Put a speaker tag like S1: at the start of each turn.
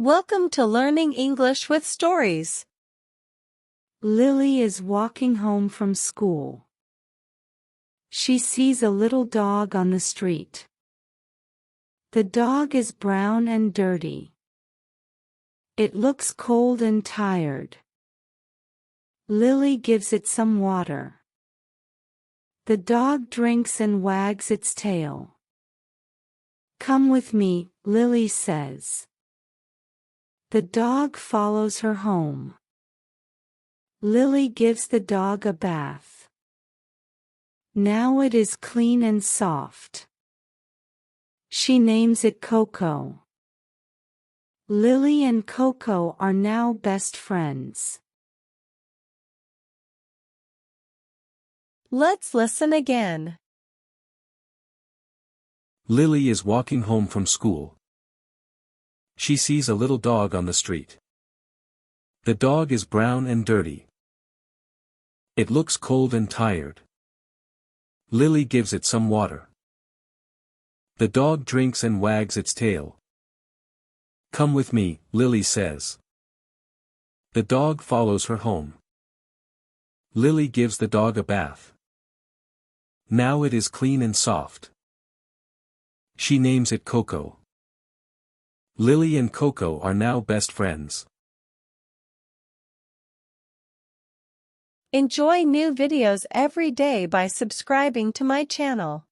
S1: Welcome to Learning English with Stories.
S2: Lily is walking home from school. She sees a little dog on the street. The dog is brown and dirty. It looks cold and tired. Lily gives it some water. The dog drinks and wags its tail. "Come with me," Lily says. The dog follows her home. Lily gives the dog a bath. Now it is clean and soft. She names it Coco. Lily and Coco are now best friends.
S1: Let's listen again.
S3: Lily is walking home from school. She sees a little dog on the street. The dog is brown and dirty. It looks cold and tired. Lily gives it some water. The dog drinks and wags its tail. "Come with me," Lily says. The dog follows her home. Lily gives the dog a bath. Now it is clean and soft. She names it Coco. Lily and Coco are now best friends.
S1: Enjoy new videos every day by subscribing to my channel.